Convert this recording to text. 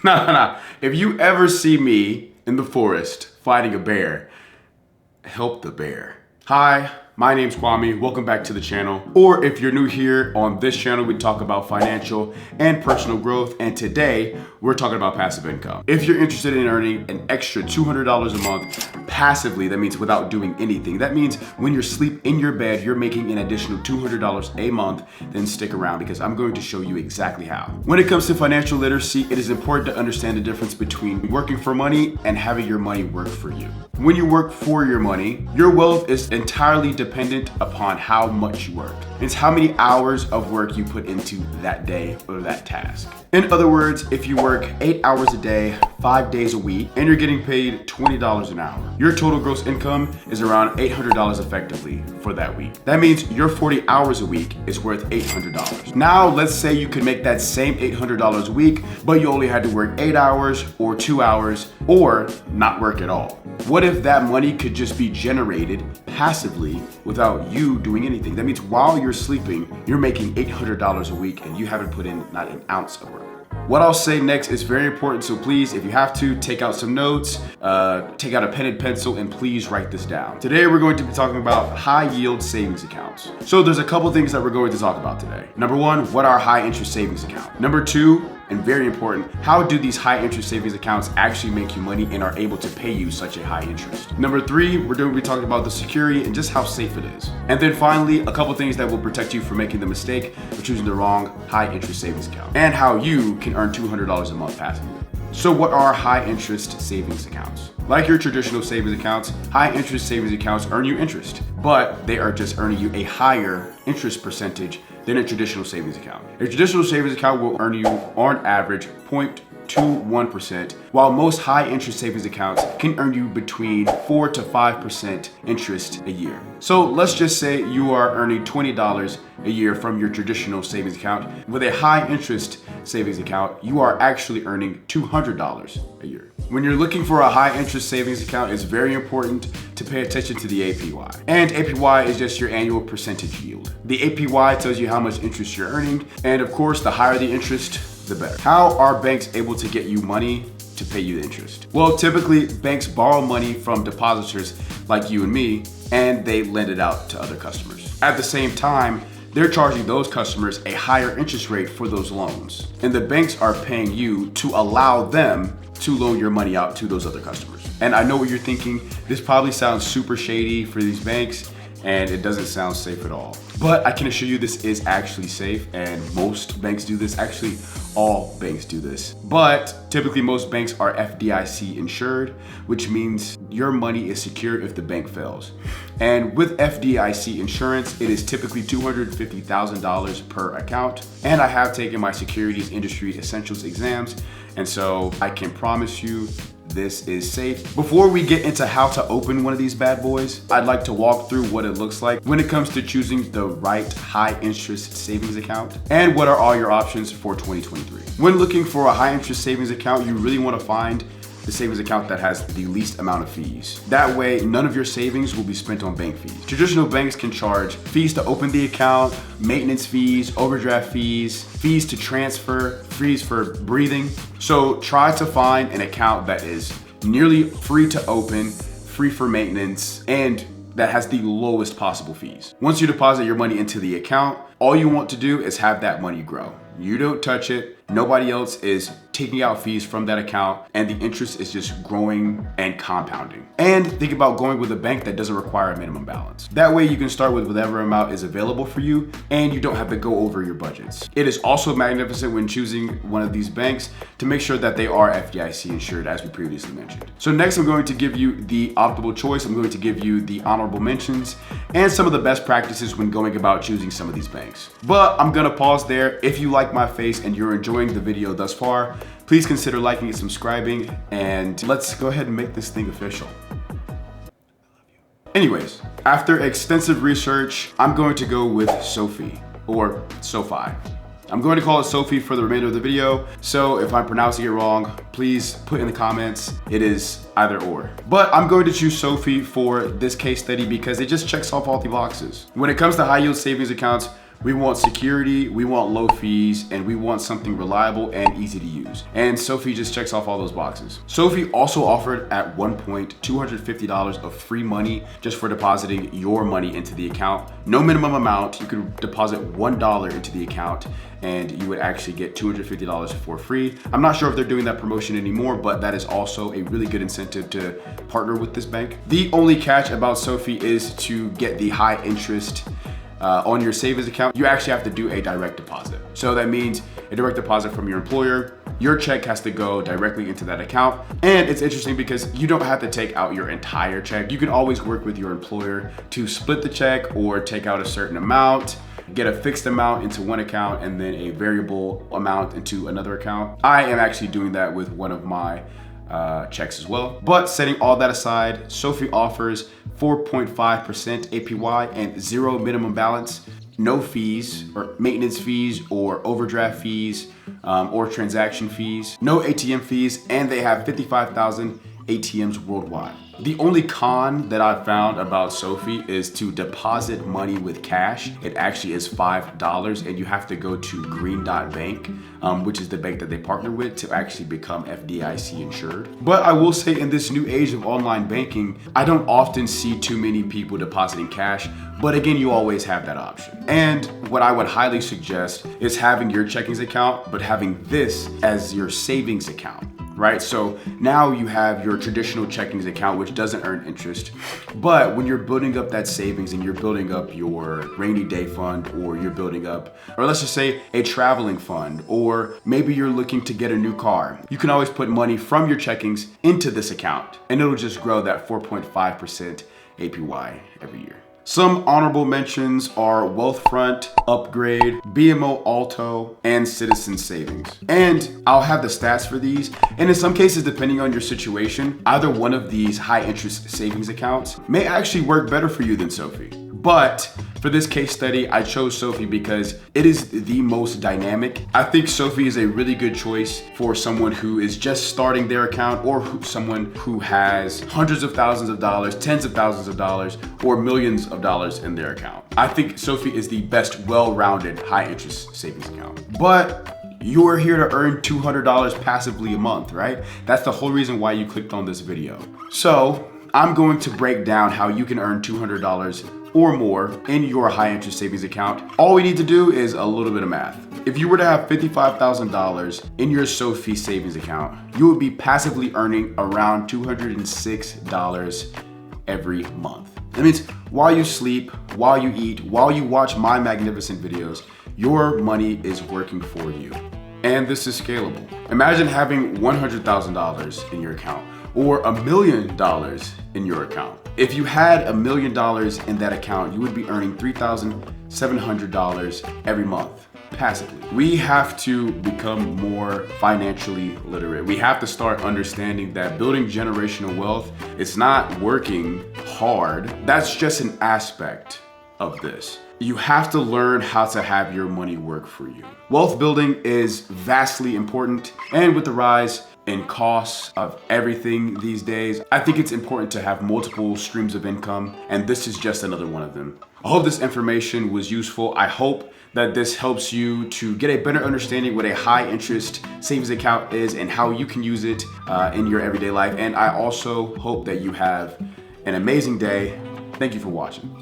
No. If you ever see me in the forest fighting a bear, help the bear. Hi, my name's Kwame. Welcome back to the channel. Or if you're new here, on this channel, we talk about financial and personal growth. And today, we're talking about passive income. If you're interested in earning an extra $200 a month passively, that means without doing anything. That means when you're asleep in your bed, you're making an additional $200 a month, then stick around because I'm going to show you exactly how. When it comes to financial literacy, it is important to understand the difference between working for money and having your money work for you. When you work for your money, your wealth is entirely dependent upon how much you work. It's how many hours of work you put into that day or that task. In other words, if you work 8 hours a day, 5 days a week, and you're getting paid $20 an hour, your total gross income is around $800 effectively for that week. That means your 40 hours a week is worth $800. Now, let's say you could make that same $800 a week, but you only had to work 8 hours or 2 hours or not work at all. What if that money could just be generated passively without you doing anything? That means while you're sleeping, you're making $800 a week and you haven't put in not an ounce of work. What I'll say next is very important, so please, if you have to, take out some notes, take out a pen and pencil, and please write this down. Today, we're going to be talking about high yield savings accounts. So there's a couple things that we're going to talk about today. Number one, what are high interest savings accounts? Number two, and very important, how do these high interest savings accounts actually make you money and are able to pay you such a high interest? Number three, we're going to be talking about the security and just how safe it is. And then finally, a couple things that will protect you from making the mistake of choosing the wrong high interest savings account and how you can earn $200 a month passively. So what are high interest savings accounts? Like your traditional savings accounts, high interest savings accounts earn you interest, but they are just earning you a higher interest percentage than a traditional savings account. A traditional savings account will earn you on average 0.21%, while most high interest savings accounts can earn you between 4 to 5% interest a year. So let's just say you are earning $20 a year from your traditional savings account. With a high interest savings account, you are actually earning $200 a year. When you're looking for a high interest savings account, it's very important to pay attention to the APY. And APY is just your annual percentage yield. The APY tells you how much interest you're earning. And of course, the higher the interest, the better. How are banks able to get you money to pay you the interest? Well, typically banks borrow money from depositors like you and me, and they lend it out to other customers. At the same time, they're charging those customers a higher interest rate for those loans. And the banks are paying you to allow them to loan your money out to those other customers. And I know what you're thinking, this probably sounds super shady for these banks, and it doesn't sound safe at all. But I can assure you this is actually safe, and most banks do this. Actually, all banks do this. But typically most banks are FDIC insured, which means your money is secure if the bank fails. And with FDIC insurance, it is typically $250,000 per account. And I have taken my securities industry essentials exams, and so I can promise you this is safe. Before we get into how to open one of these bad boys, I'd like to walk through what it looks like when it comes to choosing the right high interest savings account and what are all your options for 2023. When looking for a high interest savings account, you really want to find the savings account that has the least amount of fees. That way, none of your savings will be spent on bank fees. Traditional banks can charge fees to open the account, maintenance fees, overdraft fees, fees to transfer, fees for breathing. So try to find an account that is nearly free to open, free for maintenance, and that has the lowest possible fees. Once you deposit your money into the account, all you want to do is have that money grow. You don't touch it. Nobody else is taking out fees from that account, and the interest is just growing and compounding. And think about going with a bank that doesn't require a minimum balance. That way you can start with whatever amount is available for you, and you don't have to go over your budgets. It is also magnificent when choosing one of these banks to make sure that they are FDIC insured, as we previously mentioned. So next, I'm going to give you the optimal choice. I'm going to give you the honorable mentions and some of the best practices when going about choosing some of these banks. But I'm gonna pause there. If you like my face and you're enjoying the video thus far, please consider liking and subscribing, and let's go ahead and make this thing official. Anyways, after extensive research, I'm going to go with Sophie, or SoFi. I'm going to call it Sophie for the remainder of the video, so if I'm pronouncing it wrong, please put in the comments. It is either or. But I'm going to choose Sophie for this case study because it just checks off all the boxes. When it comes to high yield savings accounts, We want security, we want low fees, and we want something reliable and easy to use. And Sophie just checks off all those boxes. Sophie also offered at one point $250 of free money just for depositing your money into the account. No minimum amount. You could deposit $1 into the account and you would actually get $250 for free. I'm not sure if they're doing that promotion anymore, but that is also a really good incentive to partner with this bank. The only catch about Sophie is to get the high interest on your savings account. You actually have to do a direct deposit. So that means a direct deposit from your employer. Your check has to go directly into that account. And it's interesting because you don't have to take out your entire check. You can always work with your employer to split the check or take out a certain amount, get a fixed amount into one account and then a variable amount into another account. I am actually doing that with one of my checks as well. But setting all that aside, Sophie offers 4.5% APY and 0 minimum balance, no fees or maintenance fees or overdraft fees or transaction fees, no ATM fees, and they have 55,000 ATMs worldwide. The only con that I've found about Sophie is to deposit money with cash. It actually is $5 and you have to go to Green Dot Bank, which is the bank that they partner with to actually become FDIC insured. But I will say in this new age of online banking, I don't often see too many people depositing cash, but again, you always have that option. And what I would highly suggest is having your checkings account, but having this as your savings account. Right? So now you have your traditional checkings account, which doesn't earn interest. But when you're building up that savings and you're building up your rainy day fund, or you're building up, or let's just say a traveling fund, or maybe you're looking to get a new car, you can always put money from your checkings into this account and it'll just grow that 4.5% APY every year. Some honorable mentions are Wealthfront, Upgrade, BMO Alto, and Citizen Savings. And I'll have the stats for these. And in some cases, depending on your situation, either one of these high interest savings accounts may actually work better for you than Sophie. But for this case study, I chose Sophie because it is the most dynamic. I think Sophie is a really good choice for someone who is just starting their account, or someone who has hundreds of thousands of dollars, tens of thousands of dollars, or millions of dollars in their account. I think Sophie is the best well-rounded high interest savings account. But you're here to earn $200 passively a month, right? That's the whole reason why you clicked on this video. So I'm going to break down how you can earn $200 or more in your high interest savings account. All we need to do is a little bit of math. If you were to have $55,000 in your Sophie savings account, you would be passively earning around $206 every month. That means while you sleep, while you eat, while you watch my magnificent videos, your money is working for you. And this is scalable. Imagine having $100,000 in your account or $1 million in your account. If you had $1 million in that account, you would be earning $3,700 every month passively. We have to become more financially literate. We have to start understanding that building generational wealth is not working hard. That's just an aspect of this. You have to learn how to have your money work for you. Wealth building is vastly important, and with the rise in costs of everything these days, I think it's important to have multiple streams of income, and this is just another one of them. I hope this information was useful. I hope that this helps you to get a better understanding what a high interest savings account is and how you can use it in your everyday life. And I also hope that you have an amazing day. Thank you for watching.